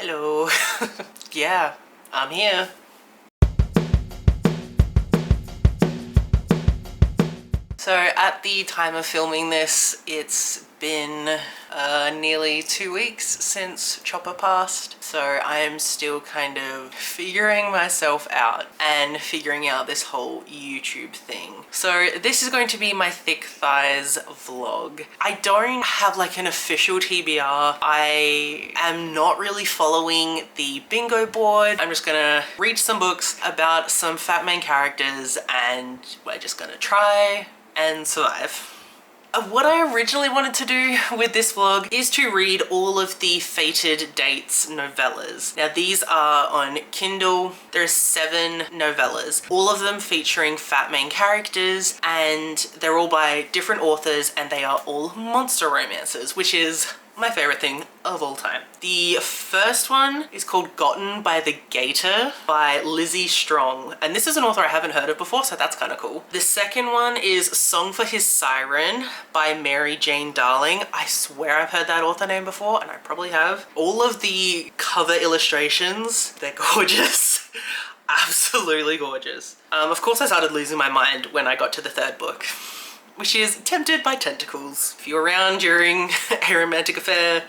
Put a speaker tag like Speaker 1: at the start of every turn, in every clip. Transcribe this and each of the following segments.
Speaker 1: Hello. Yeah, I'm here. So at the time of filming this, it's been nearly 2 weeks since Chopper passed. So I'm still kind of figuring myself out and figuring out this whole YouTube thing. So this is going to be my thick thighs vlog. I don't have like an official TBR. I am not really following the bingo board. I'm just gonna read some books about some fat main characters and we're just gonna try and survive. What I originally wanted to do with this vlog is to read all of the Fated Dates novellas. Now these are on Kindle. There's 7 novellas, all of them featuring fat main characters, and they're all by different authors and they are all monster romances, which is my favorite thing of all time. The first one is called Gotten by the Gator by Lizzie Strong, and this is an author I haven't heard of before, so that's kind of cool. The second one is Song for His Siren by Mary Jane Darling. I swear I've heard that author name before, and I probably have. All of the cover illustrations, they're gorgeous. Absolutely gorgeous. Of course I started losing my mind when I got to the third book, which is Tempted by Tentacles. If you're around during a romantic affair,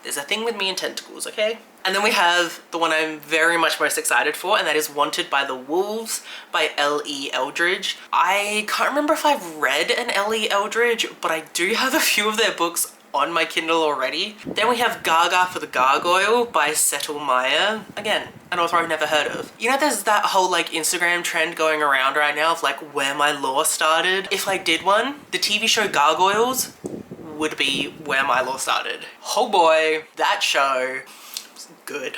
Speaker 1: there's a thing with me and tentacles, okay? And then we have the one I'm very much most excited for, and that is Wanted by the Wolves by L.E. Eldridge. I can't remember if I've read an L.E. Eldridge, but I do have a few of their books on my Kindle already. Then we have Gaga for the Gargoyle by Settle Maya. Again, an author I've never heard of. You know, there's that whole like Instagram trend going around right now of like where my lore started. If I did one, the TV show Gargoyles would be where my lore started. Oh boy, that show was good.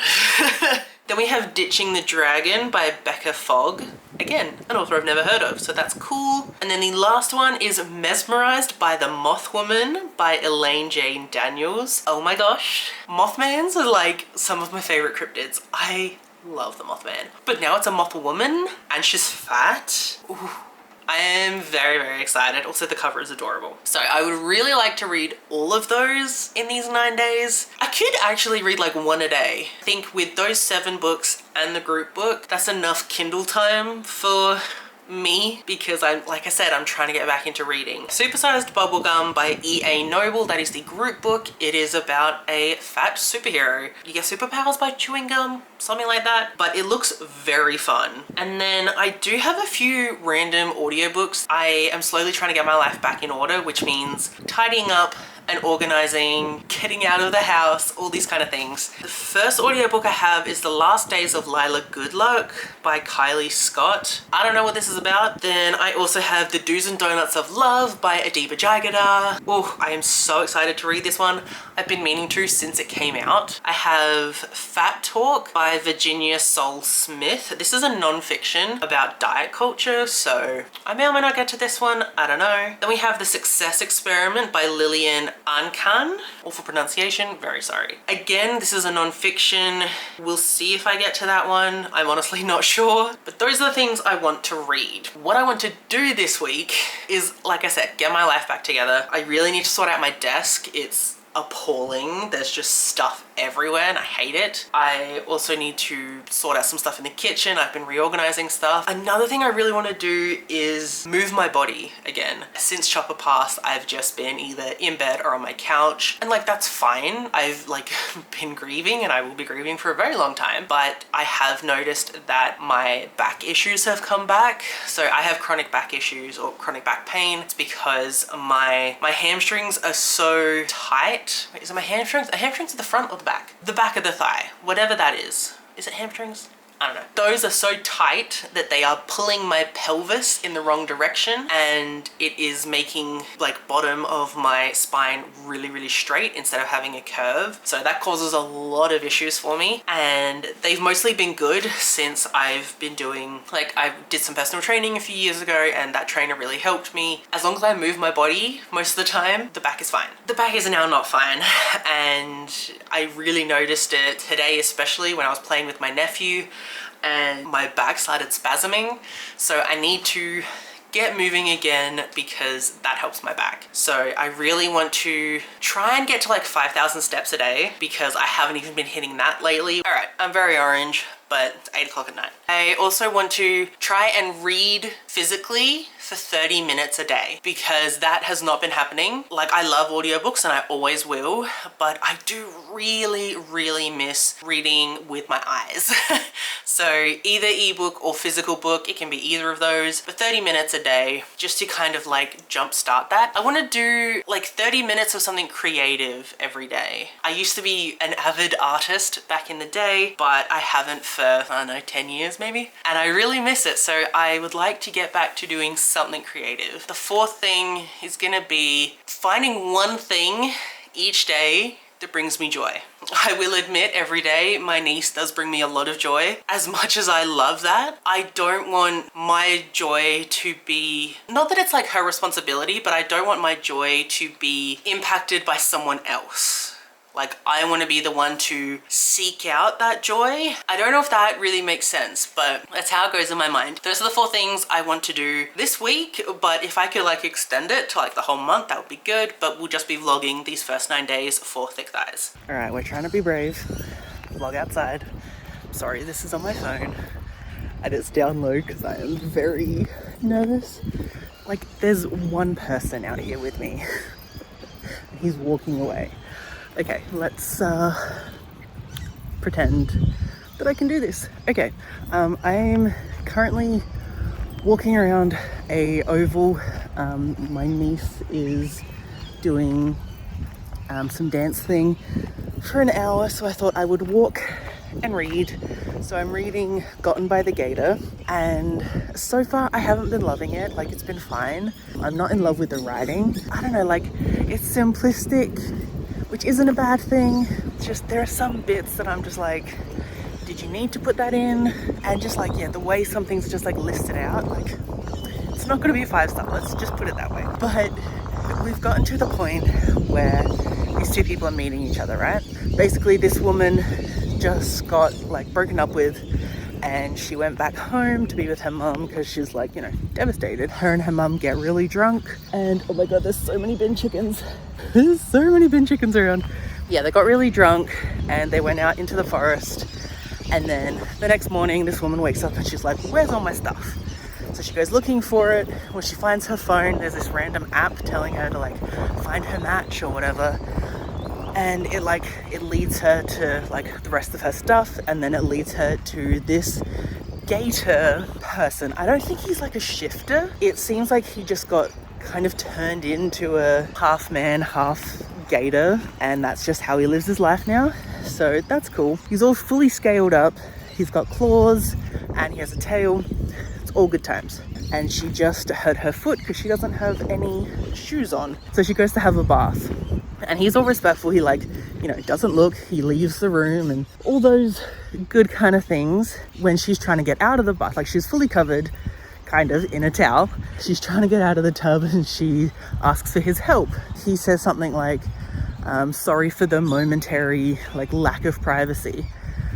Speaker 1: Then we have Ditching the Dragon by Becca Fogg. Again, an author I've never heard of, so that's cool. And then the last one is Mesmerized by the Mothwoman by Elaine Jane Daniels. Oh my gosh. Mothmans are like some of my favorite cryptids. I love the Mothman. But now it's a Mothwoman and she's fat. Ooh. I am very, very excited. Also, the cover is adorable. So I would really like to read all of those in these 9 days. I could actually read like one a day. I think with those 7 books and the group book, that's enough Kindle time for me, because like I said, I'm trying to get back into reading. Supersized Bubblegum by E.A. Noble. That is the group book. It is about a fat superhero. You get superpowers by chewing gum, something like that, but it looks very fun. And then I do have a few random audiobooks. I am slowly trying to get my life back in order, which means tidying up and organizing, getting out of the house, all these kind of things. The first audiobook I have is The Last Days of Lila Goodluck by Kylie Scott. I don't know what this is about. Then I also have The Do's and Donuts of Love by Adiba Jagada. Oh, I am so excited to read this one. I've been meaning to since it came out. I have Fat Talk by Virginia Soul Smith. This is a non-fiction about diet culture, so I may or may not get to this one. I don't know. Then we have The Success Experiment by Lillian Ankan. Awful pronunciation, very sorry. Again, this is a non-fiction. We'll see if I get to that one. I'm honestly not sure, but those are the things I want to read. What I want to do this week is, like I said, get my life back together. I really need to sort out my desk. It's appalling. There's just stuff everywhere and I hate it. I also need to sort out some stuff in the kitchen. I've been reorganizing stuff. Another thing I really want to do is move my body again. Since Chopper passed, I've just been either in bed or on my couch, and like that's fine. I've like been grieving and I will be grieving for a very long time, but I have noticed that my back issues have come back. So I have chronic back issues or chronic back pain. It's because my hamstrings are so tight. Wait, is it my hamstrings? Are hamstrings at the front or the back? The back of the thigh, whatever that is. Is it hamstrings? I don't know. Those are so tight that they are pulling my pelvis in the wrong direction, and it is making like bottom of my spine really, really straight instead of having a curve. So that causes a lot of issues for me, and they've mostly been good since I've been doing, like I did some personal training a few years ago and that trainer really helped me. As long as I move my body most of the time, the back is fine. The back is now not fine, and I really noticed it today, especially when I was playing with my nephew and my back started spasming. So I need to get moving again because that helps my back. So I really want to try and get to like 5,000 steps a day because I haven't even been hitting that lately. All right, I'm very orange, but it's 8 o'clock at night. I also want to try and read physically for 30 minutes a day because that has not been happening. Like, I love audiobooks and I always will, but I do really miss reading with my eyes. So either ebook or physical book, it can be either of those, but 30 minutes a day just to kind of like jumpstart that. I want to do like 30 minutes of something creative every day. I used to be an avid artist back in the day, but I haven't for, I don't know, 10 years maybe, and I really miss it. So I would like to get back to doing something creative. The fourth thing is gonna be finding one thing each day that brings me joy. I will admit, every day my niece does bring me a lot of joy. As much as I love that, I don't want my joy to be, not that it's like her responsibility, but I don't want my joy to be impacted by someone else. Like, I want to be the one to seek out that joy. I don't know if that really makes sense, but that's how it goes in my mind. Those are the 4 things I want to do this week, but if I could like extend it to like the whole month, that would be good, but we'll just be vlogging these first 9 days for Thick Thighs. All right, we're trying to be brave. Vlog outside. Sorry, this is on my phone and it's down low because I am very nervous. Like, there's one person out here with me and he's walking away. Okay, let's pretend that I can do this. Okay, I'm currently walking around a oval. My niece is doing some dance thing for an hour, so I thought I would walk and read. So I'm reading Gotten by the Gator, and so far I haven't been loving it. Like, it's been fine. I'm not in love with the writing. I don't know, like, it's simplistic, which isn't a bad thing. Just there are some bits that I'm just like, did you need to put that in? And just like, yeah, the way something's just like listed out, like, it's not gonna be a 5-star, let's just put it that way. But we've gotten to the point where these 2 people are meeting each other, right? Basically, this woman just got like broken up with, and she went back home to be with her mum because she's like, you know, devastated. Her and her mum get really drunk, and oh my god, there's so many bin chickens. There's so many bin chickens around. Yeah, they got really drunk and they went out into the forest, and then the next morning this woman wakes up and she's like, where's all my stuff? So she goes looking for it. When she finds her phone, there's this random app telling her to like find her match or whatever, and it leads her to like the rest of her stuff, and then it leads her to this gator person. I don't think he's like a shifter. It seems like he just got kind of turned into a half man, half gator, and that's just how he lives his life now. So that's cool. He's all fully scaled up. He's got claws and he has a tail. It's all good times. And she just hurt her foot because she doesn't have any shoes on. So she goes to have a bath. And he's all respectful. He like, you know, doesn't look, he leaves the room and all those good kind of things. When she's trying to get out of the bath, like she's fully covered kind of in a towel. She's trying to get out of the tub and she asks for his help. He says something like, sorry for the momentary like lack of privacy.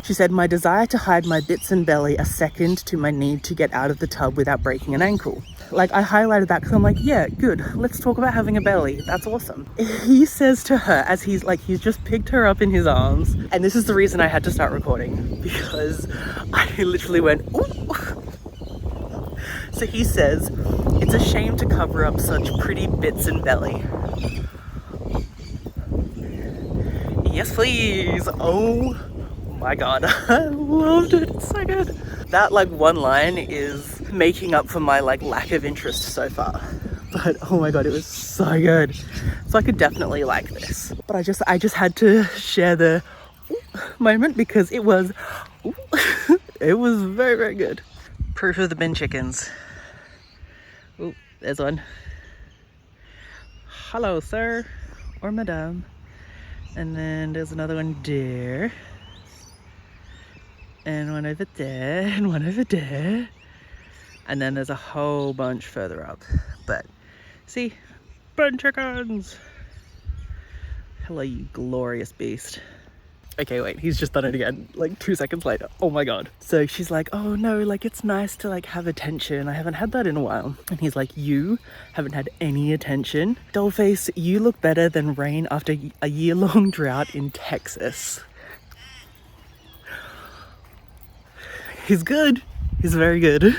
Speaker 1: She said, my desire to hide my bits and belly are second to my need to get out of the tub without breaking an ankle. Like, I highlighted that because I'm like, yeah, good. Let's talk about having a belly. That's awesome. He says to her, as he's just picked her up in his arms, and this is the reason I had to start recording, because I literally went, ooh. So he says, it's a shame to cover up such pretty bits and belly. Yes, please. Oh my god, I loved it. It's so good. That like one line is making up for my like lack of interest so far. But oh my god, it was so good. So I could definitely like this. But I just had to share the moment because it was it was very, very good. Proof of the bin chickens. Oh, there's one. Hello, sir or madame. And then there's another one there. And one over there, and one over there. And then there's a whole bunch further up. But, see? Bin chickens! Hello, you glorious beast.
Speaker 2: okay, wait, he's just done it again, like 2 seconds later. Oh my god. So she's like, oh no, like it's nice to like have attention. I haven't had that in a while. And he's like, you haven't had any attention? Dollface, you look better than rain after a year-long drought in Texas. He's good. He's very good.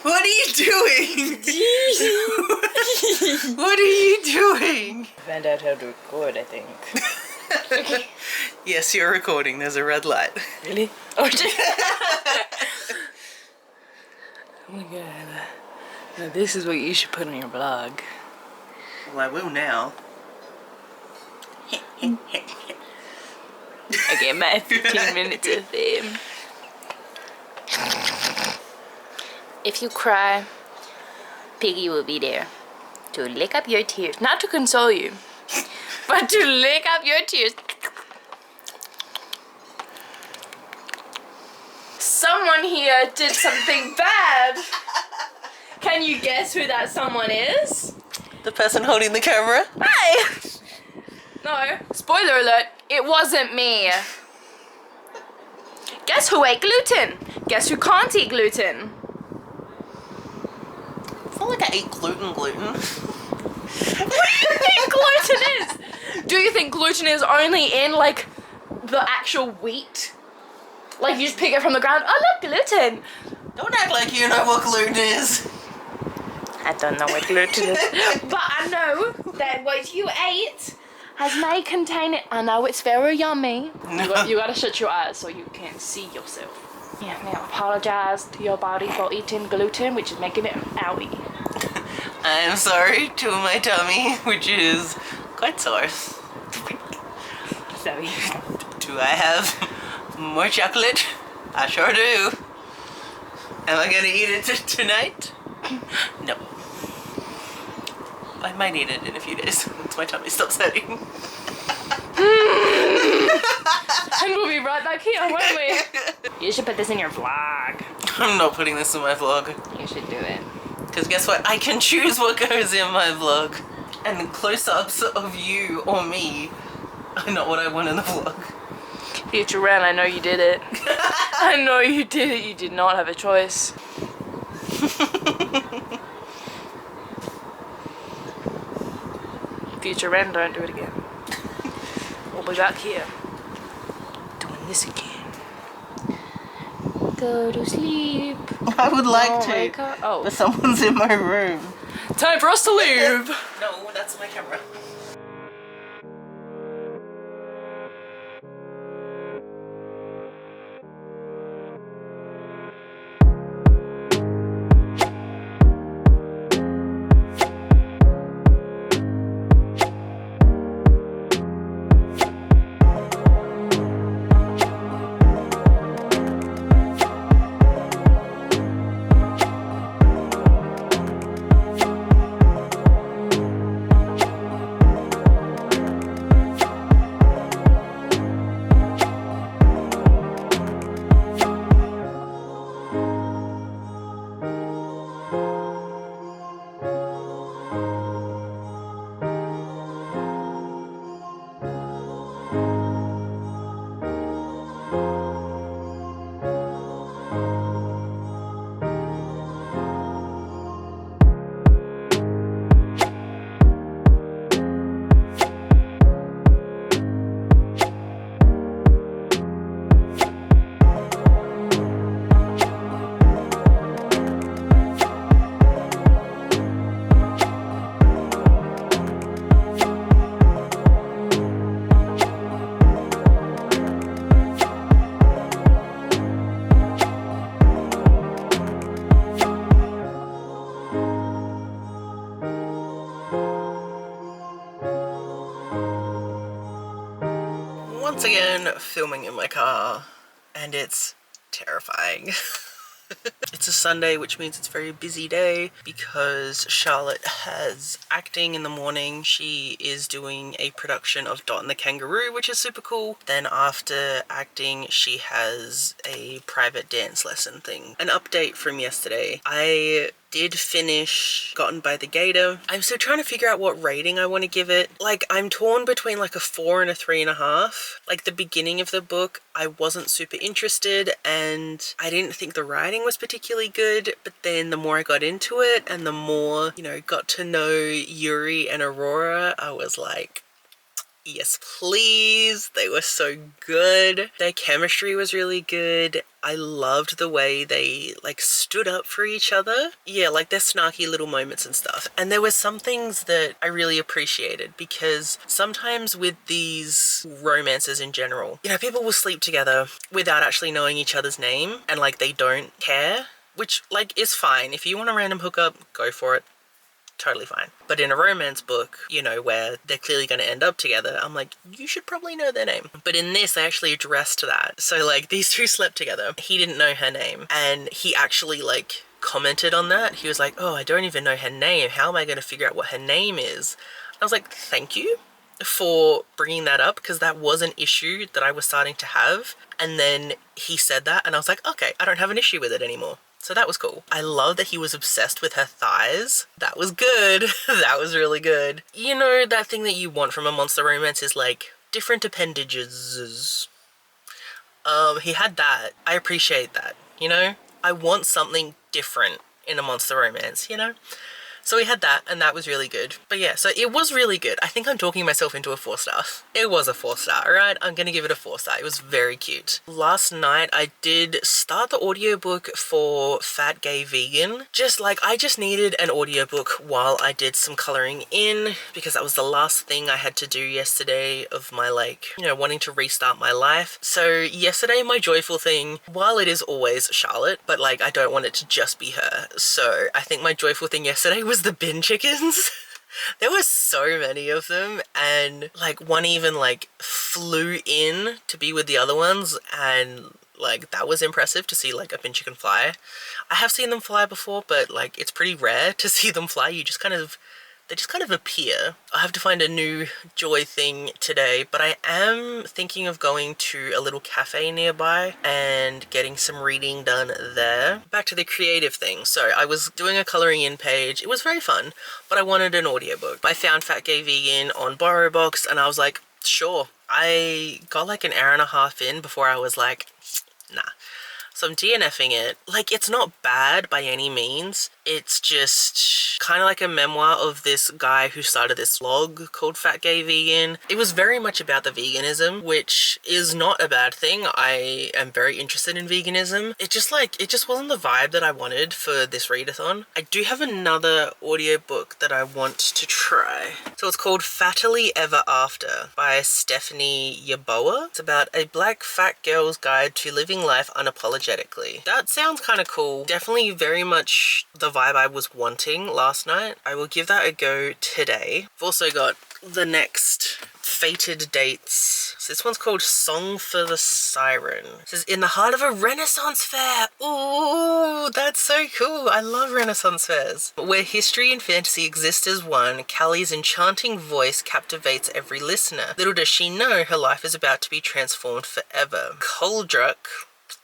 Speaker 1: What are you doing? What are you doing?
Speaker 2: Found out how to record, I think.
Speaker 1: Yes, you're recording. There's a red light.
Speaker 2: Really? Oh, oh my god. Now this is what you should put on your blog.
Speaker 1: Well, I will now.
Speaker 2: Okay, my 15 minutes of fame. If you cry, Piggy will be there to lick up your tears. Not to console you, but to lick up your tears. Someone here did something bad. Can you guess who that someone is?
Speaker 1: The person holding the camera?
Speaker 2: Hi! No, spoiler alert, it wasn't me. Guess who ate gluten? Guess who can't eat gluten?
Speaker 1: I feel like I ate gluten.
Speaker 2: What do you think gluten is? Do you think gluten is only in like the actual wheat? Like you just pick it from the ground, oh look, gluten.
Speaker 1: Don't act like you know what gluten is.
Speaker 2: I don't know what gluten is. But I know that what you ate may contain it. I know it's very yummy.
Speaker 1: No.
Speaker 2: You gotta shut your eyes so you can't see yourself. Yeah, now apologize to your body for eating gluten, which is making it owie.
Speaker 1: I am sorry to my tummy, which is quite sore.
Speaker 2: Sorry.
Speaker 1: Do I have more chocolate? I sure do. Am I gonna eat it tonight? No. I might eat it in a few days once my tummy stops hurting.
Speaker 2: And we'll be right back here, won't we? You should put this in your vlog.
Speaker 1: I'm not putting this in my vlog.
Speaker 2: You should do it.
Speaker 1: Because guess what? I can choose what goes in my vlog. And close-ups of you or me are not what I want in the vlog.
Speaker 2: Future Wren, I know you did it. I know you did it. You did not have a choice. Future Wren, don't do it again. We'll be back here doing this again. Go to sleep.
Speaker 1: I would like
Speaker 2: Don't
Speaker 1: to,
Speaker 2: wake up. Oh.
Speaker 1: but someone's in my room.
Speaker 2: Time for us to leave.
Speaker 1: No, that's my camera. Once again, filming in my car, and it's terrifying. It's a Sunday, which means it's a very busy day because Charlotte has acting in the morning. She is doing a production of Dot and the Kangaroo, which is super cool. Then after acting, she has a private dance lesson thing. An update from yesterday. I did finish Gotten by the Gator. I'm still trying to figure out what rating I want to give it. Like, I'm torn between like a 4 and a 3.5. Like, the beginning of the book, I wasn't super interested and I didn't think the writing was particularly good, but then the more I got into it and the more, you know, got to know Yuri and Aurora, I was like, yes, please. They were so good. Their chemistry was really good. I loved the way they like stood up for each other. Yeah, like their snarky little moments and stuff. And there were some things that I really appreciated, because sometimes with these romances in general, you know, people will sleep together without actually knowing each other's name and like they don't care, which like is fine. If you want a random hookup, go for it. Totally fine. But in a romance book, you know, where they're clearly going to end up together, I'm like, you should probably know their name. But in this, they actually addressed that. So like these two slept together. He didn't know her name and he actually like commented on that. He was like, oh, I don't even know her name. How am I going to figure out what her name is? I was like, thank you for bringing that up, because that was an issue that I was starting to have. And then he said that and I was like, okay, I don't have an issue with it anymore. So that was cool. I love that he was obsessed with her thighs. That was good. That was really good. You know, that thing that you want from a monster romance is like different appendages. He had that. I appreciate that, you know? I want something different in a monster romance, you know? So we had that, and that was really good. But yeah, so it was really good. I think I'm talking myself into a 4-star. It was a 4-star, alright? I'm gonna give it a 4-star. It was very cute. Last night, I did start the audiobook for Fat Gay Vegan. I just needed an audiobook while I did some coloring in, because that was the last thing I had to do yesterday of my, like, you know, wanting to restart my life. So yesterday, my joyful thing, while it is always Charlotte, but like, I don't want it to just be her. So I think my joyful thing yesterday was the bin chickens. There were so many of them, and like one even like flew in to be with the other ones, and like that was impressive to see like a bin chicken fly. I have seen them fly before, but like it's pretty rare to see them fly. They just kind of appear. I have to find a new joy thing today, but I am thinking of going to a little cafe nearby and getting some reading done there. Back to the creative thing. So I was doing a coloring in page. It was very fun, but I wanted an audiobook. I found Fat Gay Vegan on BorrowBox and I was like, sure. I got like an hour and a half in before I was like, nah. So I'm DNFing it. Like, it's not bad by any means. It's just kind of like a memoir of this guy who started this blog called Fat Gay Vegan. It was very much about the veganism, which is not a bad thing. I am very interested in veganism. It just wasn't the vibe that I wanted for this readathon. I do have another audiobook that I want to try. So it's called Fattily Ever After by Stephanie Yaboa. It's about a black fat girl's guide to living life unapologetically. That sounds kind of cool. Definitely very much the vibe I was wanting last night. I will give that a go today. I've also got the next fated dates. So this one's called Song for the Siren. It says, in the heart of a Renaissance fair. Ooh, that's so cool. I love Renaissance fairs. Where history and fantasy exist as one, Callie's enchanting voice captivates every listener. Little does she know her life is about to be transformed forever. Coldruck,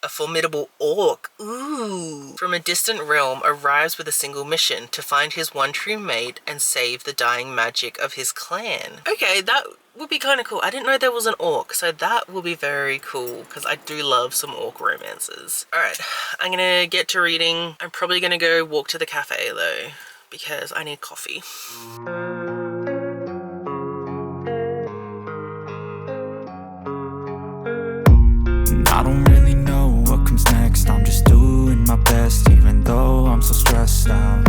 Speaker 1: a formidable orc, ooh, from a distant realm, arrives with a single mission: to find his one true mate and save the dying magic of his clan. Okay, that would be kind of cool. I didn't know there was an orc, so that will be very cool, because I do love some orc romances. Alright, I'm gonna get to reading. I'm probably gonna go walk to the cafe though, because I need coffee.
Speaker 3: I don't really know what comes next. I'm just doing my best, even though I'm so stressed out.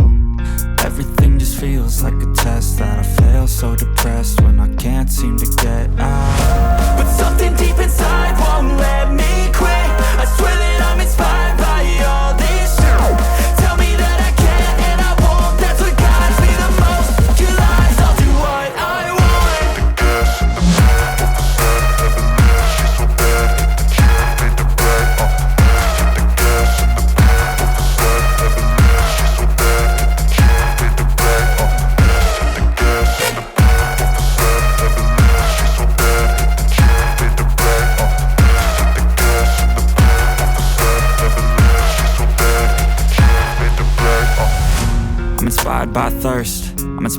Speaker 3: Everything just feels like a test that I fail, so depressed when I can't seem to get out. But something deep inside won't let me quit. I swear that I'm inspired by all this shit. Tell me that I can and I won't. That's what guides me the most. Your lies, I'll do what I want.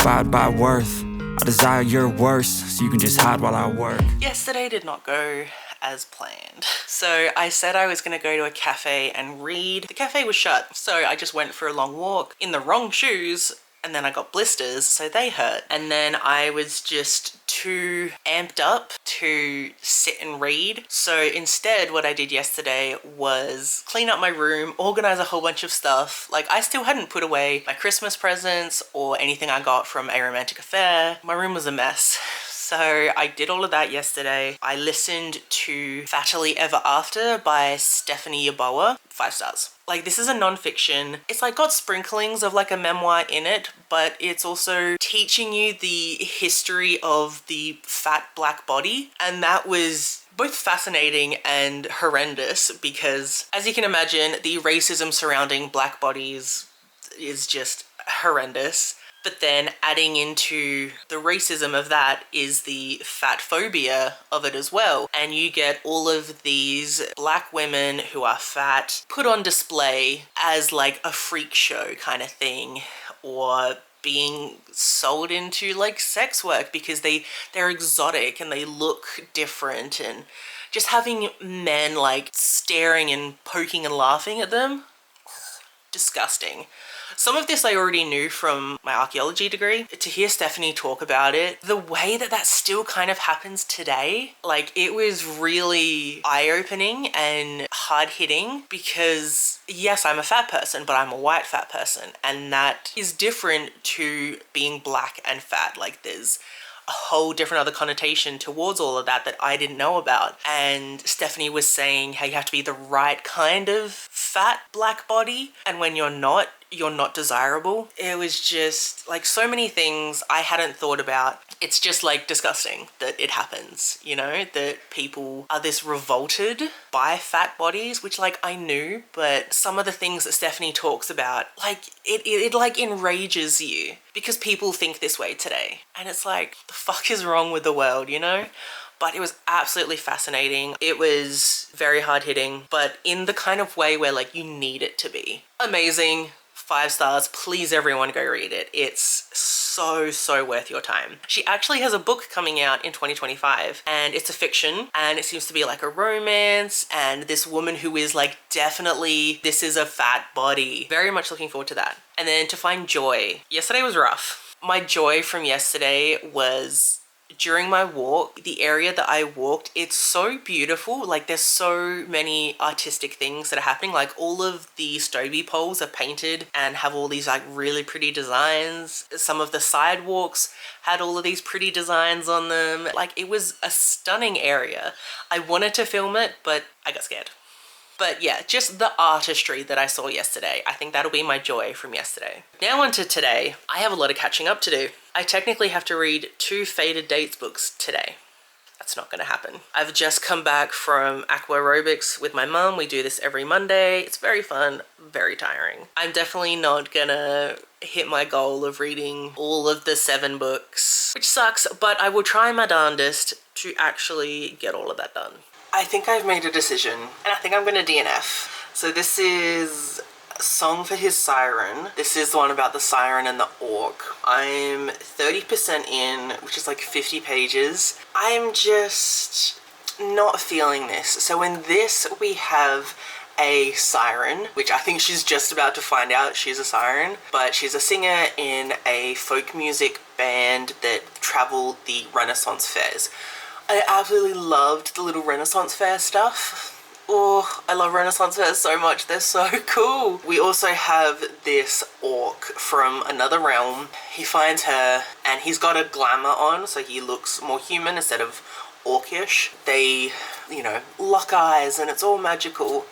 Speaker 3: inspired by worth. I desire your worst, so you can just hide while I work.
Speaker 1: Yesterday did not go as planned. So I said I was going to go to a cafe and read. The cafe was shut, so I just went for a long walk in the wrong shoes, and then I got blisters, so they hurt. And then I was just too amped up to sit and read. So instead, what I did yesterday was clean up my room, organize a whole bunch of stuff. Like, I still hadn't put away my Christmas presents or anything I got from A Romantic Affair. My room was a mess. So I did all of that yesterday. I listened to Fattily Ever After by Stephanie Yeboah. 5 stars. Like, this is a non-fiction. It's like got sprinklings of like a memoir in it, but it's also teaching you the history of the fat black body. And that was both fascinating and horrendous because, as you can imagine, the racism surrounding black bodies is just horrendous. But then adding into the racism of that is the fat phobia of it as well. And you get all of these black women who are fat put on display as like a freak show kind of thing, or being sold into like sex work because they're exotic and they look different, and just having men like staring and poking and laughing at them. Disgusting. Some of this I already knew from my archaeology degree. To hear Stephanie talk about it, the way that that still kind of happens today, like, it was really eye-opening and hard-hitting because, yes, I'm a fat person, but I'm a white fat person, and that is different to being black and fat. Like, there's a whole different other connotation towards all of that I didn't know about. And Stephanie was saying how you have to be the right kind of fat black body, and when you're not desirable. It was just like so many things I hadn't thought about. It's just like disgusting that it happens, you know, that people are this revolted by fat bodies, which like I knew, but some of the things that Stephanie talks about, like it like enrages you because people think this way today. And it's like, the fuck is wrong with the world, you know? But it was absolutely fascinating. It was very hard hitting, but in the kind of way where like you need it to be. Amazing. 5 stars. Please, everyone, go read it. It's so worth your time. She actually has a book coming out in 2025, and it's a fiction, and it seems to be like a romance, and this woman who is like, definitely, this is a fat body. Very much looking forward to that. And then to find joy. Yesterday was rough. My joy from yesterday was during my walk, the area that I walked, it's so beautiful. Like, there's so many artistic things that are happening. Like, all of the Stoby poles are painted and have all these like really pretty designs. Some of the sidewalks had all of these pretty designs on them. Like, it was a stunning area. I wanted to film it, but I got scared. But yeah, just the artistry that I saw yesterday. I think that'll be my joy from yesterday. Now on to today. I have a lot of catching up to do. I technically have to read 2 Faded Dates books today. That's not gonna happen. I've just come back from aqua aerobics with my mum. We do this every Monday. It's very fun, very tiring. I'm definitely not gonna hit my goal of reading all of the 7 books, which sucks, but I will try my darndest to actually get all of that done. I think I've made a decision, and I think I'm gonna DNF. So this is Song for His Siren. This is the one about the siren and the orc. I'm 30% in, which is like 50 pages. I'm just not feeling this. So in this we have a siren, which I think she's just about to find out she's a siren, but she's a singer in a folk music band that travel the Renaissance fairs. I absolutely loved the little Renaissance fair stuff. Oh, I love Renaissance fairs so much. They're so cool. We also have this orc from another realm. He finds her and he's got a glamour on, so he looks more human instead of orcish. They, you know, lock eyes and it's all magical.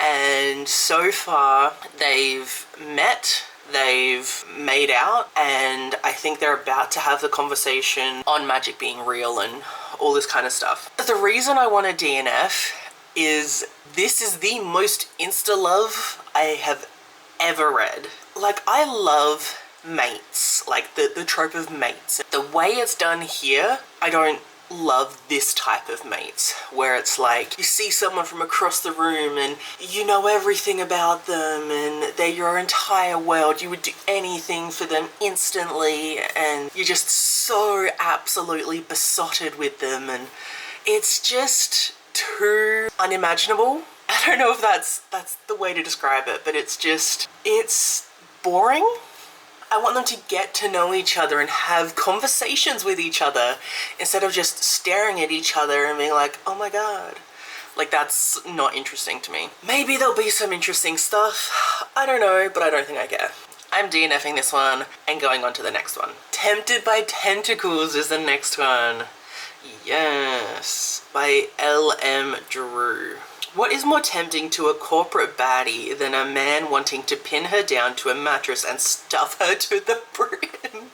Speaker 1: And so far they've met, they've made out, and I think they're about to have the conversation on magic being real and all this kind of stuff. The reason I want a DNF is this is the most insta-love I have ever read. Like, I love mates, like the trope of mates. The way it's done here, I don't love this type of mates, where it's like you see someone from across the room and you know everything about them and they're your entire world. You would do anything for them instantly and you're just so absolutely besotted with them, and it's just too unimaginable. I don't know if that's the way to describe it, but it's boring. I want them to get to know each other and have conversations with each other instead of just staring at each other and being like, oh my god. Like, that's not interesting to me. Maybe there'll be some interesting stuff. I don't know, but I don't think I care. I'm DNFing this one and going on to the next one. Tempted by Tentacles is the next one. Yes, by L.M. Drew. What is more tempting to a corporate baddie than a man wanting to pin her down to a mattress and stuff her to the brim?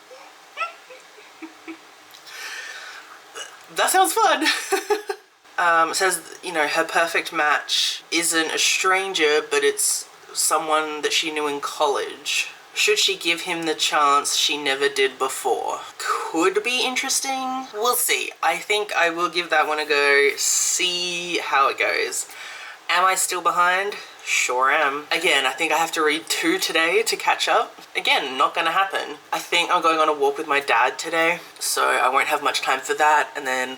Speaker 1: That sounds fun. It says, you know, her perfect match isn't a stranger, but it's someone that she knew in college. Should she give him the chance she never did before? Could be interesting. We'll see. I think I will give that one a go, see how it goes. Am I still behind? Sure am. Again, I think I have to read 2 today to catch up. Again, not gonna happen. I think I'm going on a walk with my dad today, so I won't have much time for that, and then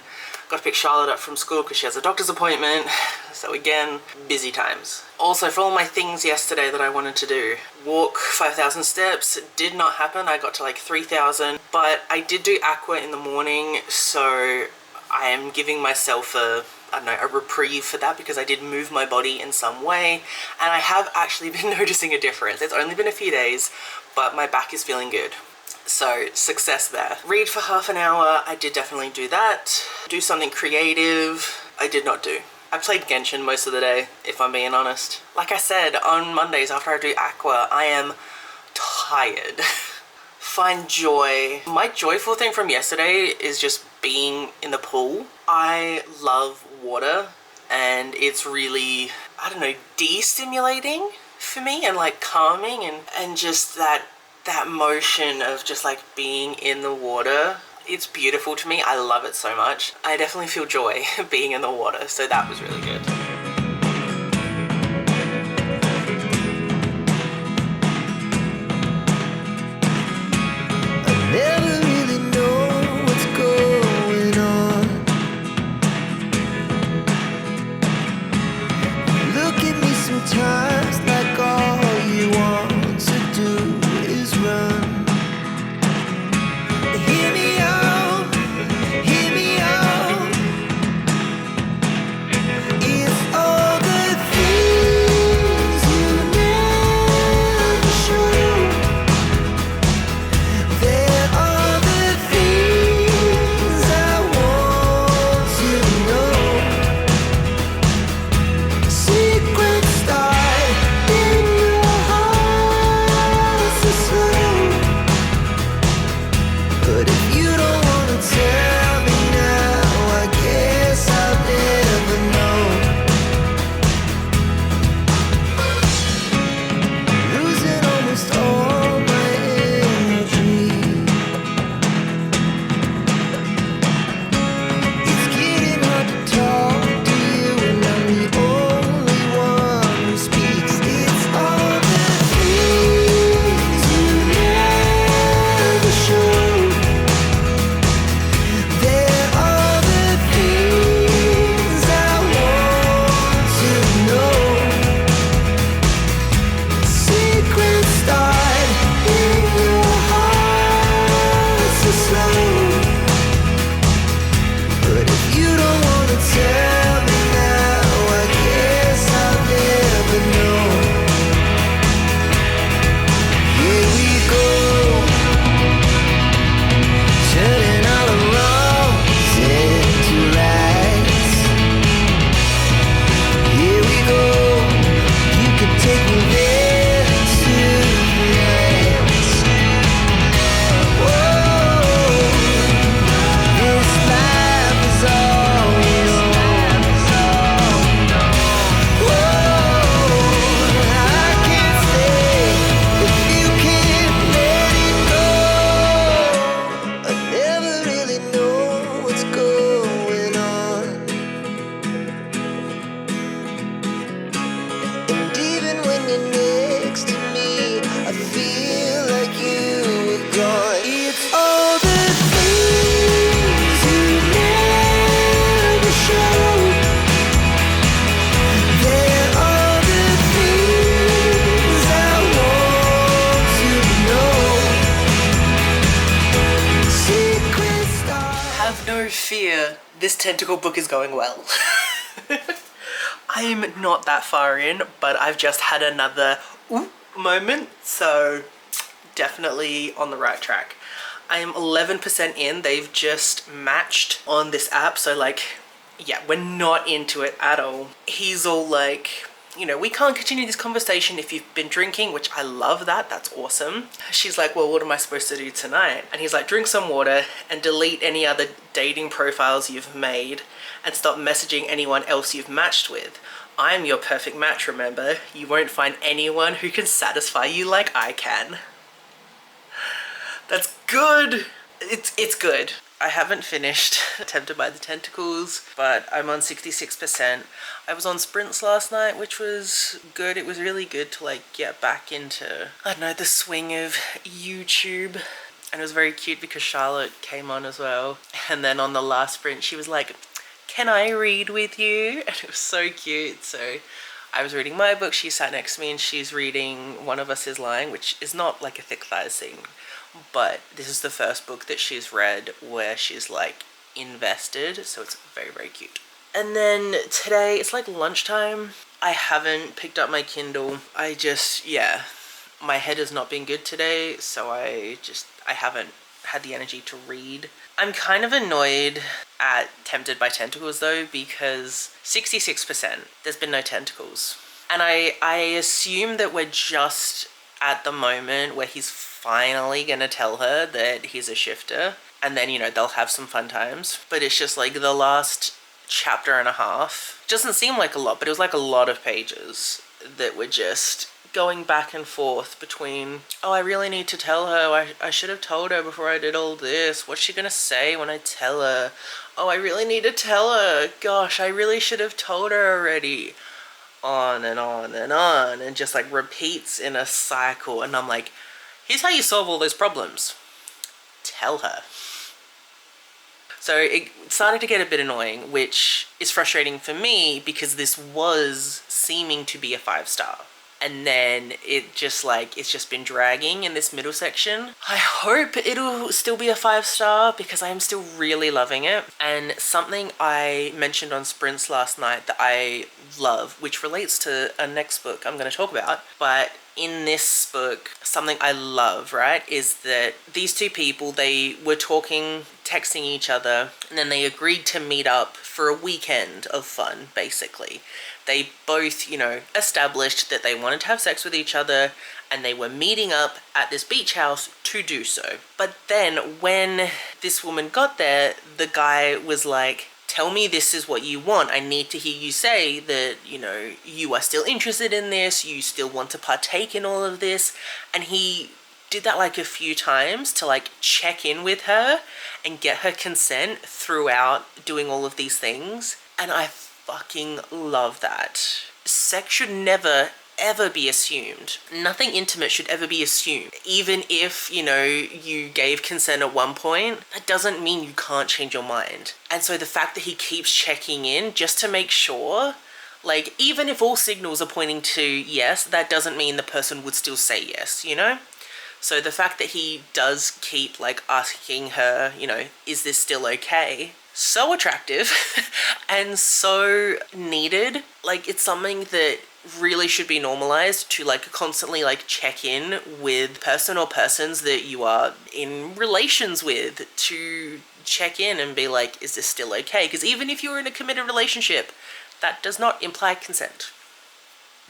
Speaker 1: got to pick Charlotte up from school because she has a doctor's appointment. So again, busy times. Also, for all my things yesterday that I wanted to do, walk 5,000 steps, did not happen. I got to like 3,000, but I did do aqua in the morning, so I am giving myself a reprieve for that because I did move my body in some way, and I have actually been noticing a difference. It's only been a few days, but my back is feeling good. So, success there. Read for half an hour, I did definitely do that. Do something creative, I did not do. I played Genshin most of the day, if I'm being honest. Like I said, on Mondays after I do aqua, I am tired. Find joy. My joyful thing from yesterday is just being in the pool. I love water, and it's really, I don't know, de-stimulating for me and like calming, and just that motion of just like being in the water. It's beautiful to me. I love it so much. I definitely feel joy being in the water, so that was really good.
Speaker 4: I never really know what's going on. Look at me sometimes like all you want to do is run. Hear me out, hear me out. It's
Speaker 2: fear this tentacle book is going well. I'm not that far in, but I've just had another ooh moment, so definitely on the right track. I am 11% in. They've just matched on this app, so like, yeah, we're not into it at all. He's all like, you know, we can't continue this conversation if you've been drinking, which I love that. That's awesome. She's like, well, what am I supposed to do tonight? And he's like, drink some water and delete any other dating profiles you've made and stop messaging anyone else you've matched with. I'm your perfect match, remember? You won't find anyone who can satisfy you like I can. That's good. It's good. I haven't finished Tempted by the Tentacles, but I'm on 66%. I was on sprints last night, which was good. It was really good to like get back into, I don't know, the swing of YouTube. And it was very cute because Charlotte came on as well. And then on the last sprint, she was like, can I read with you? And it was so cute. So I was reading my book, she sat next to me and she's reading One of Us Is Lying, which is not like a thick thighs thing. But this is the first book that she's read where she's like invested, so it's very, very cute. And then today, it's like lunchtime. I haven't picked up my Kindle. Yeah, my head has not been good today, so I haven't had the energy to read. I'm kind of annoyed at Tempted by Tentacles though, because 66%, there's been no tentacles. And I assume that we're just at the moment where he's finally gonna tell her that he's a shifter, and then, you know, they'll have some fun times. But it's just like the last chapter and a half, doesn't seem like a lot, but it was like a lot of pages that were just going back and forth between, oh, I really need to tell her, I should have told her before I did all this, what's she gonna say when I tell her, oh, I really need to tell her, gosh, I really should have told her already, on and on and on, and just like repeats in a cycle. And I'm like, here's how you solve all those problems. Tell her. So it started to get a bit annoying, which is frustrating for me because this was seeming to be a 5-star. And then it's just been dragging in this middle section. I hope it'll still be a 5-star because I'm still really loving it. And something I mentioned on sprints last night that I love, which relates to a next book I'm going to talk about, but in this book, something I love, right, is that these two people, they were talking, texting each other, and then they agreed to meet up for a weekend of fun, basically. They both, you know, established that they wanted to have sex with each other, and they were meeting up at this beach house to do so. But then when this woman got there, the guy was like, tell me this is what you want. I need to hear you say that, you know, you are still interested in this, you still want to partake in all of this. And he did that like a few times to like check in with her and get her consent throughout doing all of these things. And I fucking love that. Sex should never ever be assumed. Nothing intimate should ever be assumed. Even if, you know, you gave consent at one point, that doesn't mean you can't change your mind. And so the fact that he keeps checking in just to make sure, like, even if all signals are pointing to yes, that doesn't mean the person would still say yes, you know? So the fact that he does keep like asking her, you know, is this still okay? So attractive and so needed. Like, it's something that really should be normalized to like constantly like check in with person or persons that you are in relations with, to check in and be like, is this still okay? Because even if you're in a committed relationship, that does not imply consent.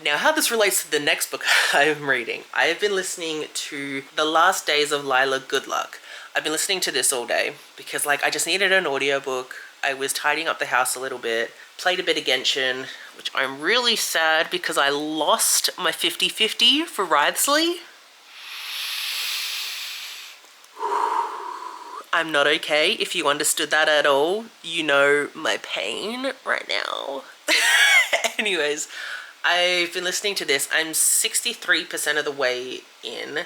Speaker 2: Now, how this relates to the next book I'm reading, I have been listening to The Last Days of Lila Goodluck. I've been listening to this all day because like I just needed an audiobook. I was tidying up the house a little bit, played a bit of Genshin, which I'm really sad because I lost my 50-50 for Writhsley. I'm not okay. If you understood that at all, you know my pain right now. Anyways, I've been listening to this. I'm 63% of the way in.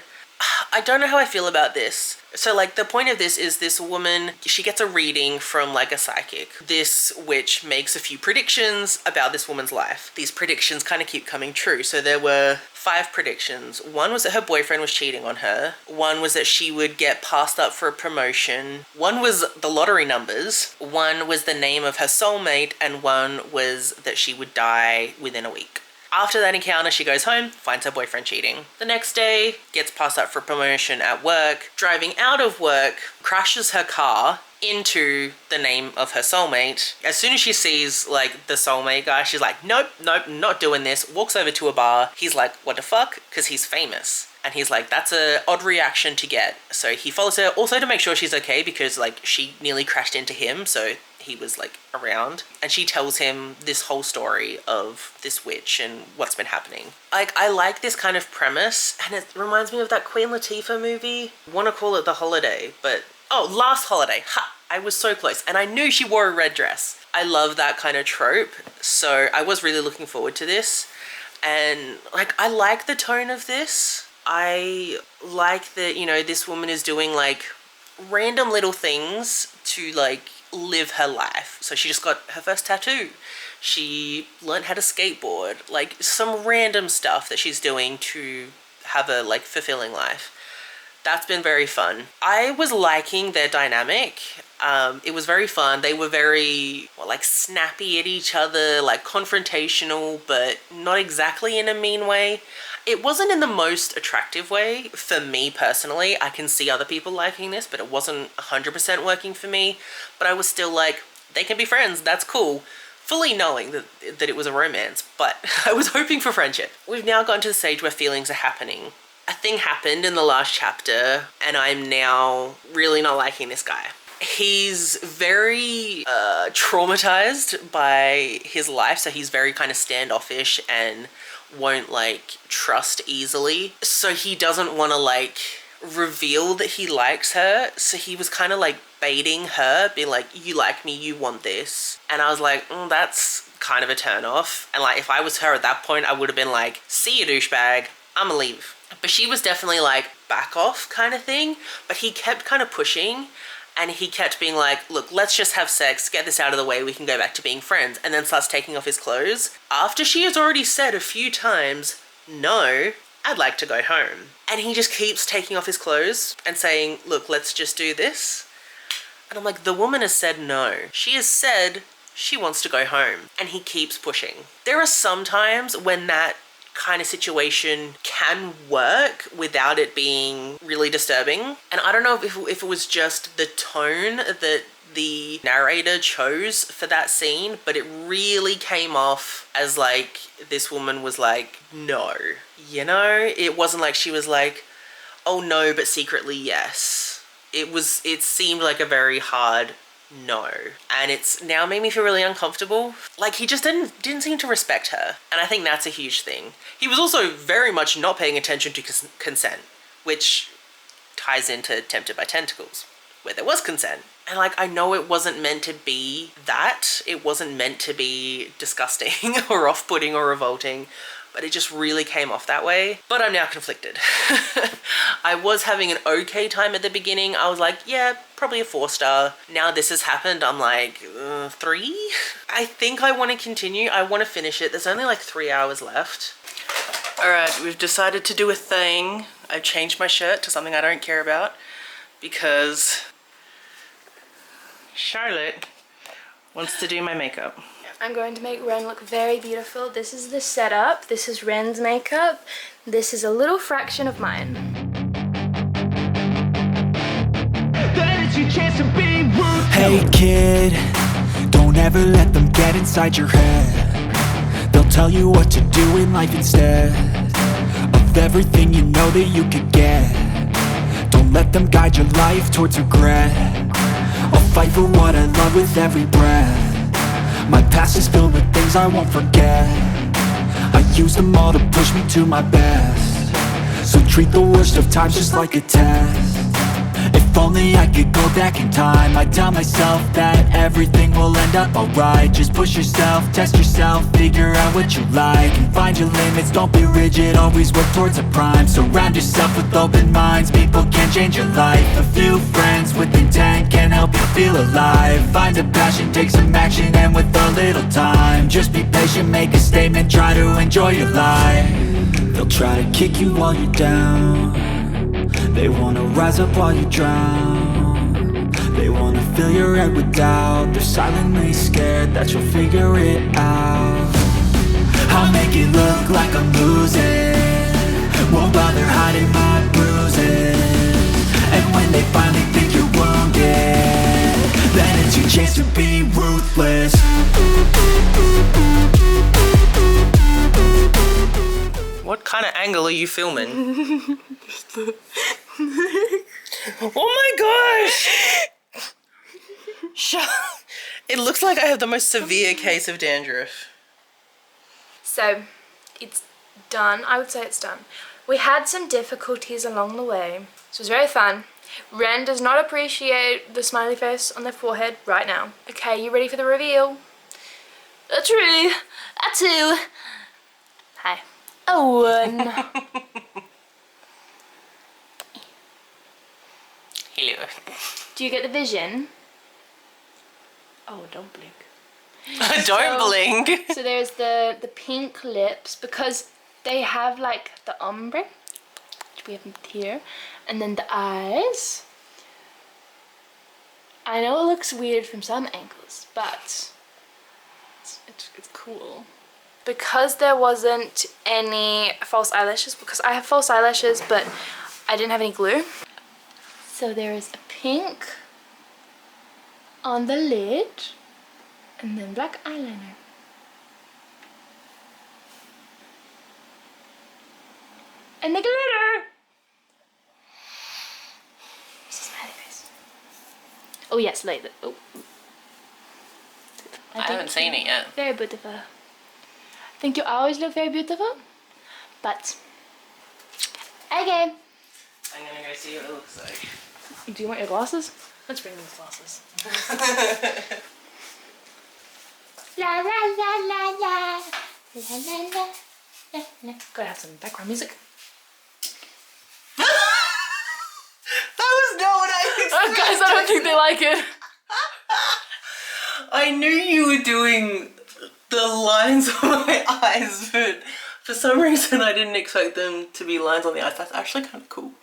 Speaker 1: I don't know how I feel about this. So like the point of this is this woman, she gets a reading from like a psychic. This witch makes a few predictions about this woman's life. These predictions kind of keep coming true. So there were 5 predictions. One was that her boyfriend was cheating on her. One was that she would get passed up for a promotion. One was the lottery numbers. One was the name of her soulmate. And one was that she would die within a week. After that encounter, she goes home, finds her boyfriend cheating. The next day, gets passed up for promotion at work. Driving out of work, crashes her car into the name of her soulmate. As soon as she sees like the soulmate guy, she's like, nope, not doing this. Walks over to a bar. He's like, what the fuck? Because he's famous. And he's like, that's a odd reaction to get. So he follows her also to make sure she's okay because like she nearly crashed into him. So he was like around, and she tells him this whole story of this witch and what's been happening. Like, I like this kind of premise, and it reminds me of that Queen Latifah movie. I want to call it The Holiday, but Last Holiday. Ha! I was so close, and I knew she wore a red dress. I love that kind of trope, so I was really looking forward to this. And like, I like the tone of this. I like that, you know, this woman is doing like random little things to like live her life. So she just got her first tattoo. She learned how to skateboard. Like some random stuff that she's doing to have a like fulfilling life. That's been very fun. I was liking their dynamic. It was very fun. They were very like snappy at each other, like confrontational, but not exactly in a mean way. It wasn't in the most attractive way for me personally. I can see other people liking this, but it wasn't 100% working for me. But I was still like, they can be friends, that's cool. Fully knowing that it was a romance, but I was hoping for friendship. We've now gotten to the stage where feelings are happening. A thing happened in the last chapter, and I'm now really not liking this guy. He's very traumatized by his life, so he's very kind of standoffish and won't like trust easily. So he doesn't want to like reveal that he likes her. So he was kind of like baiting her, being like, you like me, you want this. And I was like, that's kind of a turn off. And like, if I was her at that point, I would have been like, see you, douchebag, I'ma leave. But she was definitely like, back off kind of thing. But he kept kind of pushing. And he kept being like, look, let's just have sex, get this out of the way, we can go back to being friends. And then starts taking off his clothes. After she has already said a few times, no, I'd like to go home. And he just keeps taking off his clothes and saying, look, let's just do this. And I'm like, the woman has said no. She has said she wants to go home. And he keeps pushing. There are some times when that kind of situation can work without it being really disturbing. And I don't know if it was just the tone that the narrator chose for that scene, but it really came off as like this woman was like, no. You know, it wasn't like she was like, oh no, but secretly yes. It seemed like a very hard no. And it's now made me feel really uncomfortable. Like, he just didn't seem to respect her. And I think that's a huge thing. He was also very much not paying attention to consent, which ties into Tempted by Tentacles, where there was consent. And like, I know it wasn't meant to be that. It wasn't meant to be disgusting or off-putting or revolting, but it just really came off that way. But I'm now conflicted. I was having an okay time at the beginning. I was like, yeah, probably a 4-star. Now this has happened, I'm like, 3? I think I want to continue. I want to finish it. There's only like 3 hours left. All right, we've decided to do a thing. I've changed my shirt to something I don't care about because Charlotte wants to do my makeup.
Speaker 5: I'm going to make Wren look very beautiful. This is the setup. This is Wren's makeup. This is a little fraction of mine.
Speaker 3: Hey kid, don't ever let them get inside your head. They'll tell you what to do in life instead of everything you know that you could get. Don't let them guide your life towards regret. I'll fight for what I love with every breath. My past is filled with things I won't forget. I use them all to push me to my best. So treat the worst of times just like a test. If only I could go back in time, I'd tell myself that everything will end up alright. Just push yourself, test yourself, figure out what you like, and find your limits, don't be rigid, always work towards a prime. Surround yourself with open minds, people can change your life. A few friends with intent can help you feel alive. Find a passion, take some action, and with a little time, just be patient, make a statement, try to enjoy your life. They'll try to kick you while you're down, they wanna rise up while you drown. They wanna fill your head with doubt, they're silently scared that you'll figure it out. I'll make it look like I'm losing, won't bother hiding my bruises. And when they finally think you're wounded, then it's your chance to be ruthless.
Speaker 1: What kind of angle are you filming? Oh my gosh! It looks like I have the most severe case of dandruff.
Speaker 5: So, it's done. I would say it's done. We had some difficulties along the way. So it was very fun. Wren does not appreciate the smiley face on their forehead right now. Okay, you ready for the reveal? A true, a two, hi, a one.
Speaker 1: Hello.
Speaker 5: Do you get the vision? Oh, don't blink.
Speaker 1: Don't blink.
Speaker 5: So there's the pink lips, because they have like the ombre, which we have here, and then the eyes. I know it looks weird from some angles, but it's cool. Because there wasn't any false eyelashes, because I have false eyelashes, but I didn't have any glue. So there is a pink on the lid, and then black eyeliner. And the glitter! It's a smiley face. Oh yes, like that. Oh.
Speaker 1: I haven't seen it yet.
Speaker 5: Very beautiful. I think you always look very beautiful, but okay.
Speaker 1: I'm gonna go see what it looks like.
Speaker 5: Do you want your glasses? Let's bring these glasses. La la la la la la la la la. Gotta have some background music.
Speaker 1: That was not what I expected.
Speaker 5: Guys, I don't think they like it.
Speaker 1: I knew you were doing the lines on my eyes, but for some reason I didn't expect them to be lines on the eyes. That's actually kind of cool.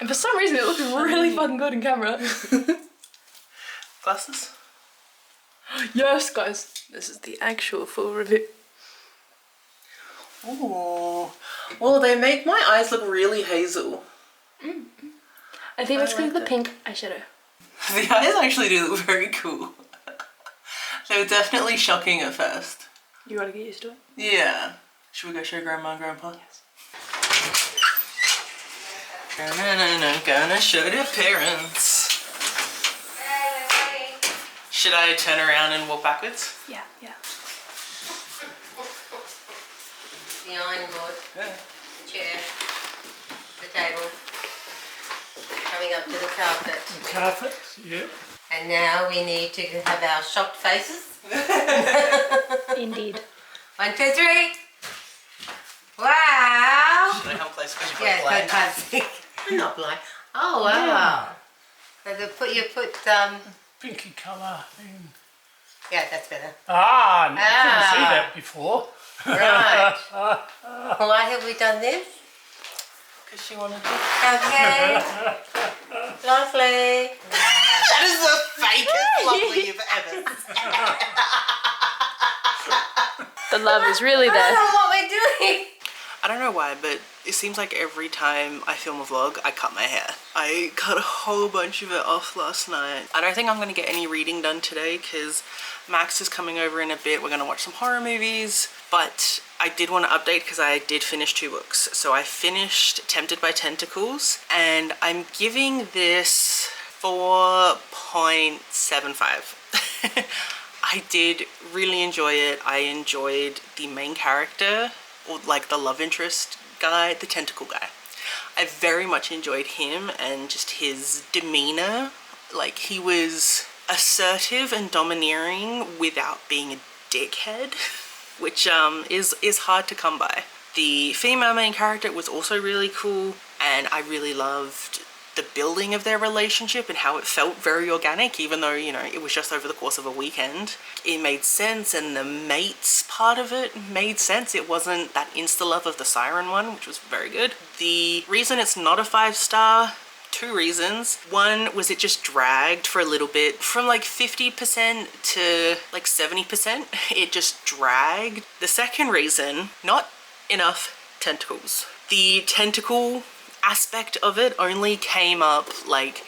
Speaker 5: And for some reason it looked really fucking good in camera.
Speaker 1: Glasses?
Speaker 5: Yes, guys. This is the actual full review.
Speaker 1: Ooh. Well, they make my eyes look really hazel.
Speaker 5: I think it's because
Speaker 1: like
Speaker 5: of the pink eyeshadow.
Speaker 1: The eyes actually do look very cool. They were definitely shocking at first.
Speaker 5: You gotta get used to it.
Speaker 1: Yeah. Should we go show Grandma and Grandpa?
Speaker 5: Yes.
Speaker 1: Gonna show their parents. Should I turn around and walk backwards?
Speaker 5: Yeah, yeah.
Speaker 6: The iron board,
Speaker 1: Yeah.
Speaker 6: the chair, the table, coming up to the carpet.
Speaker 7: The carpet, yeah.
Speaker 6: And now we need to have our shocked faces.
Speaker 5: Indeed.
Speaker 6: 1, 2, 3. Wow!
Speaker 1: Should I come close because you're
Speaker 6: Yeah,
Speaker 1: blind?
Speaker 6: I can't see. I'm not blind. Oh wow! So you put
Speaker 7: Pinky colour thing.
Speaker 6: yeah, that's better.
Speaker 7: I didn't see that before.
Speaker 6: Right. Why have we done this?
Speaker 1: Because she wanted to.
Speaker 6: Okay. Lovely.
Speaker 1: That is the fakest lovely you've ever seen.
Speaker 5: The love is really
Speaker 6: I
Speaker 5: there.
Speaker 6: don't know what we're doing.
Speaker 1: I don't know why, but it seems like every time I film a vlog, I cut my hair. I cut a whole bunch of it off last night. I don't think I'm going to get any reading done today because Max is coming over in a bit. We're going to watch some horror movies. But I did want to update because I did finish 2 books. So I finished Tempted by Tentacles and I'm giving this 4.75. I did really enjoy it. I enjoyed the main character, or like the love interest guy, the tentacle guy. I very much enjoyed him and just his demeanor. Like, he was assertive and domineering without being a dickhead, which is hard to come by. The female main character was also really cool, and I really loved the building of their relationship and how it felt very organic, even though, you know, it was just over the course of a weekend. It made sense, and the mates part of it made sense. It wasn't that insta-love of the siren one, which was very good. The reason it's not a 5-star, 2 reasons. One was it just dragged for a little bit. From like 50% to like 70%, it just dragged. The second reason, not enough tentacles. The tentacle aspect of it only came up like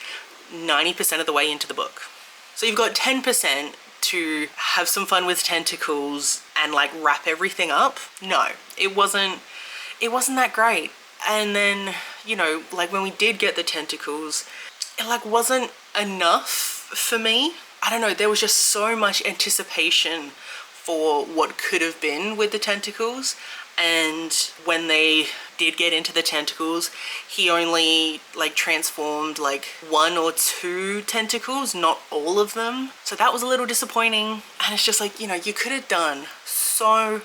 Speaker 1: 90% of the way into the book. So you've got 10% to have some fun with tentacles and like wrap everything up. No, it wasn't that great. And then, you know, like when we did get the tentacles, it like wasn't enough for me. I don't know, there was just so much anticipation for what could have been with the tentacles. And when they did get into the tentacles, he only like transformed like 1 or 2 tentacles, not all of them. So that was a little disappointing. And it's just like, you know, you could have done so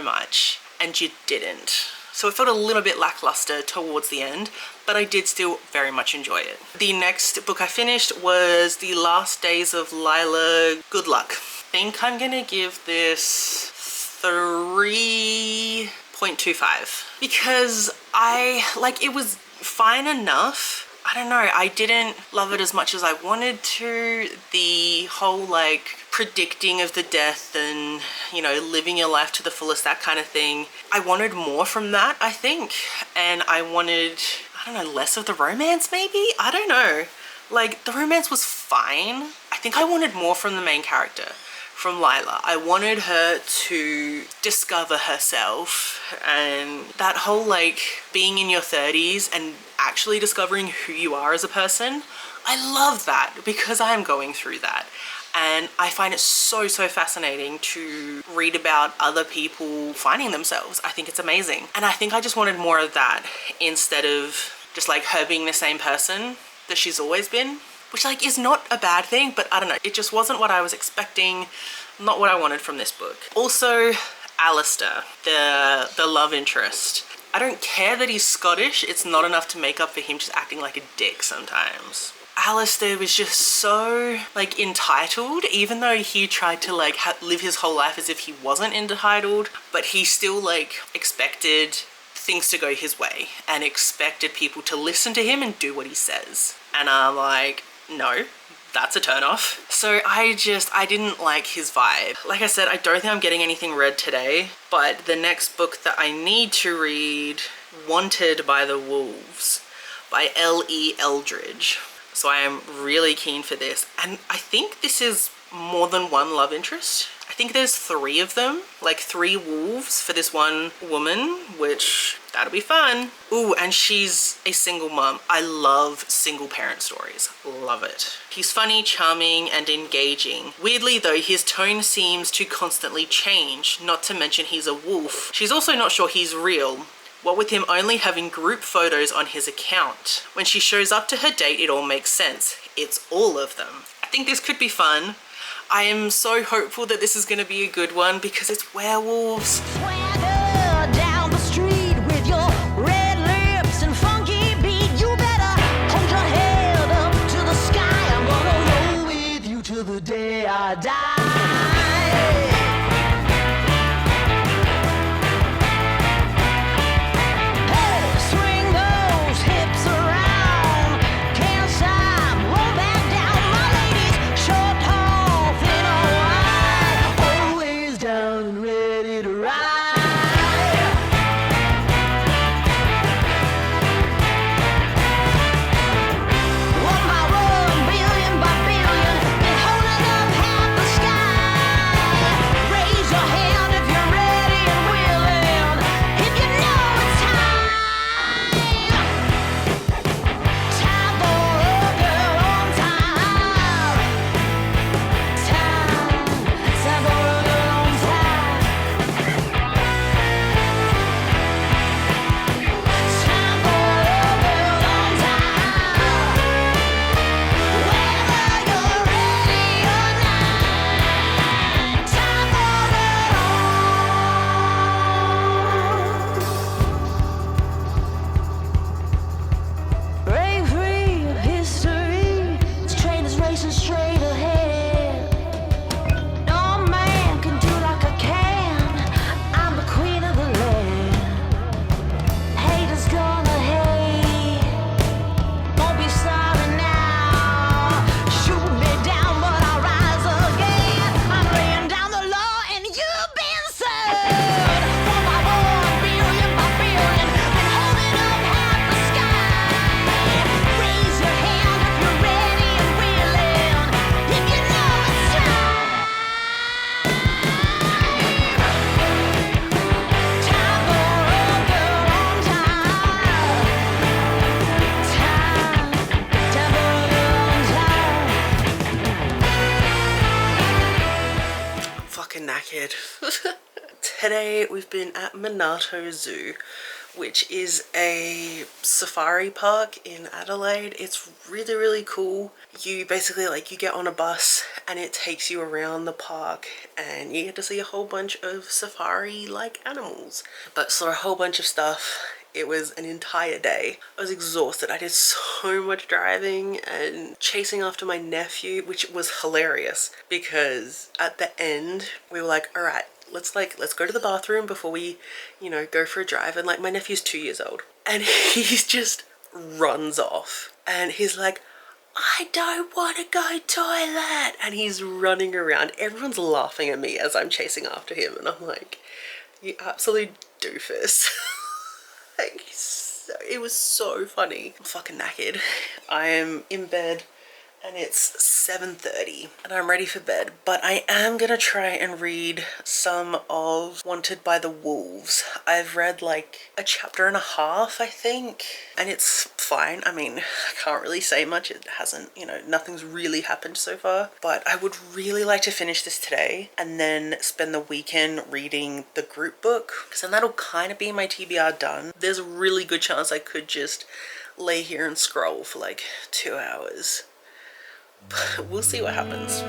Speaker 1: much and you didn't. So it felt a little bit lackluster towards the end, but I did still very much enjoy it. The next book I finished was The Last Days of Lila Good Luck. I think I'm gonna give this 3.25 because it was fine enough. I don't know, I didn't love it as much as I wanted to. The whole like predicting of the death and, you know, living your life to the fullest, that kind of thing. I wanted more from that, I think. And I wanted, I don't know, less of the romance maybe? I don't know. Like, the romance was fine. I think I wanted more from the main character, from Lila. I wanted her to discover herself, and that whole like being in your 30s and actually discovering who you are as a person. I love that because I'm going through that. And I find it so fascinating to read about other people finding themselves. I think it's amazing. And I think I just wanted more of that instead of just like her being the same person that she's always been, which like is not a bad thing, but I don't know. It just wasn't what I was expecting, not what I wanted from this book. Also, Alistair, the love interest. I don't care that he's Scottish. It's not enough to make up for him just acting like a dick sometimes. Alistair was just so like entitled, even though he tried to like live his whole life as if he wasn't entitled, but he still like expected things to go his way and expected people to listen to him and do what he says. And I'm like, no, that's a turn off. So I didn't like his vibe. Like I said, I don't think I'm getting anything read today, but the next book that I need to read, Wanted by the Wolves by L.E. Eldridge. So I am really keen for this. And I think this is more than one love interest. I think there's 3 of them, like 3 wolves for this one woman, which that'll be fun. Ooh, and she's a single mom. I love single parent stories. Love it. He's funny, charming, and engaging. Weirdly though, his tone seems to constantly change, not to mention he's a wolf. She's also not sure he's real, what with him only having group photos on his account. When she shows up to her date, it all makes sense. It's all of them. I think this could be fun. I am so hopeful that this is going to be a good one because it's werewolves.
Speaker 8: Swagger down the street with your red lips and funky beat. You better hold your head up to the sky. I'm gonna roll with you till the day I die. One by one, billion by billion, and holding up half the sky.
Speaker 1: fucking knackered. Today we've been at Minato Zoo, which is a safari park in Adelaide. It's really, really cool. You basically you get on a bus and it takes you around the park and you get to see a whole bunch of safari-like animals. But saw a whole bunch of stuff. It was an entire day. I was exhausted. I did so much driving and chasing after my nephew, which was hilarious because at the end we were like, all right, let's go to the bathroom before we, go for a drive. And my nephew's 2 years old and he just runs off and he's like, I don't want to go toilet. And he's running around. Everyone's laughing at me as I'm chasing after him. And I'm like, you absolute doofus. It was so funny. I'm fucking knackered. I am in bed and it's 7:30 and I'm ready for bed, but I am gonna try and read some of Wanted by the Wolves. I've read a chapter and a half, I think, and it's fine. I mean, I can't really say much. It hasn't, nothing's really happened so far, but I would really like to finish this today and then spend the weekend reading the group book, because then that'll kind of be my TBR done. There's a really good chance I could just lay here and scroll for 2 hours. We'll see what happens.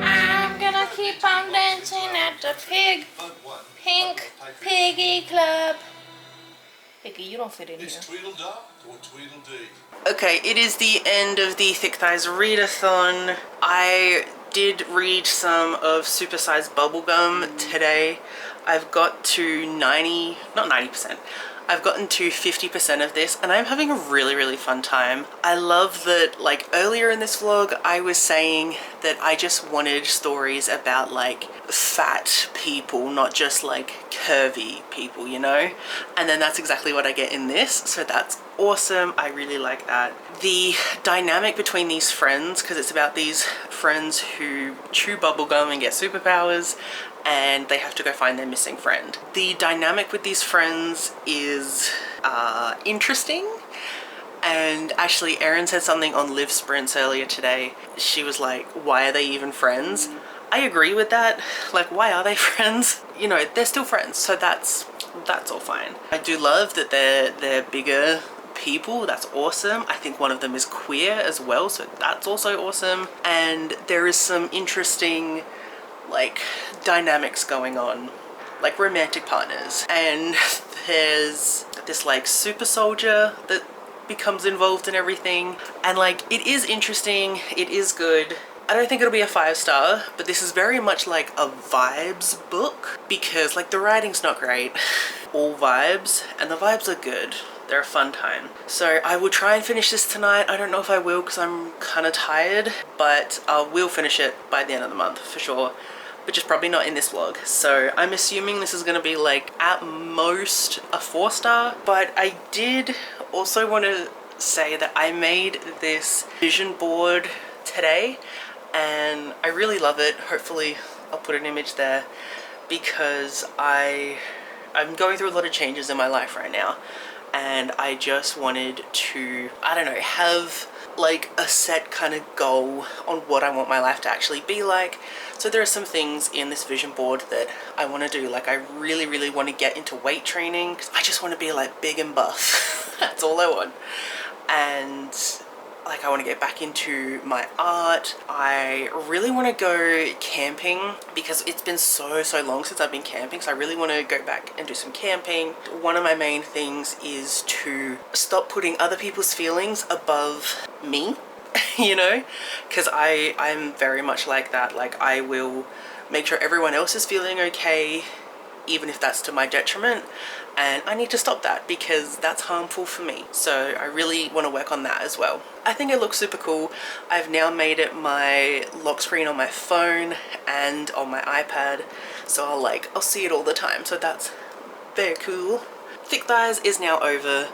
Speaker 5: I'm gonna keep on dancing at the Pink Piggy Club. Piggy, you don't fit in here.
Speaker 9: Is Tweedledum or Tweedledee?
Speaker 1: Okay, it is the end of the Thick Thighs Readathon. I did read some of Supersized Bubblegum today. I've got to 90%. I've gotten to 50% of this and I'm having a really, really fun time. I love that, earlier in this vlog, I was saying that I just wanted stories about fat people, not just curvy people, And then that's exactly what I get in this. So that's awesome. I really like that. The dynamic between these friends, because it's about these friends who chew bubblegum and get superpowers, and they have to go find their missing friend. The dynamic with these friends is interesting. And actually Erin said something on Live Sprints earlier today. She was like, why are they even friends? I agree with that. Why are they friends? They're still friends, so that's all fine. I do love that they're bigger people. That's awesome. I think one of them is queer as well, so that's also awesome. And there is some interesting dynamics going on, romantic partners. And there's this super soldier that becomes involved in everything, and it is interesting, it is good. I don't think it'll be a 5-star, but this is very much a vibes book, because the writing's not great, all vibes, and the vibes are good. They're a fun time. So I will try and finish this tonight. I don't know if I will because I'm kind of tired, but I will finish it by the end of the month for sure, but just probably not in this vlog. So I'm assuming this is gonna be at most a 4-star, but I did also want to say that I made this vision board today and I really love it. Hopefully I'll put an image there, because I'm going through a lot of changes in my life right now, and I just wanted to, I don't know, have a set kind of goal on what I want my life to actually be like. So there are some things in this vision board that I want to do. I really, really want to get into weight training, because I just want to be big and buff. That's all I want. And I want to get back into my art. I really want to go camping, because it's been so long since I've been camping, so I really want to go back and do some camping. One of my main things is to stop putting other people's feelings above me, because I'm very much like that. I will make sure everyone else is feeling okay, even if that's to my detriment, and I need to stop that because that's harmful for me. So I really want to work on that as well. I think it looks super cool. I've now made it my lock screen on my phone and on my iPad, so I'll see it all the time, so that's very cool. Thick Thighs is now over.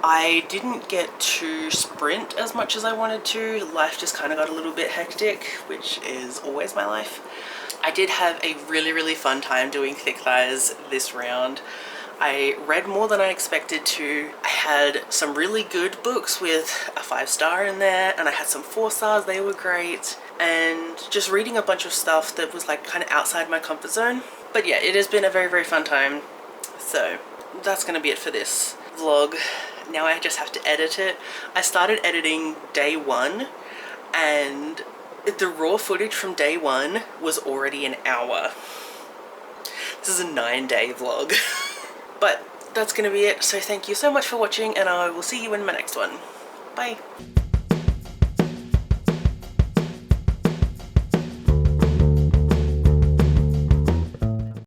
Speaker 1: I didn't get to sprint as much as I wanted to. Life just kind of got a little bit hectic, which is always my life. I did have a really fun time doing Thick Thighs this round. I read more than I expected to. I had some really good books with a 5-star in there, and I had some 4-stars, they were great, and just reading a bunch of stuff that was like kind of outside my comfort zone. But yeah, it has been a very fun time. So that's gonna be it for this vlog. Now I just have to edit it. I started editing day 1, and the raw footage from day 1 was already an hour. This is a 9-day vlog. But that's gonna be it. So thank you so much for watching, and I will see you in my next one. Bye.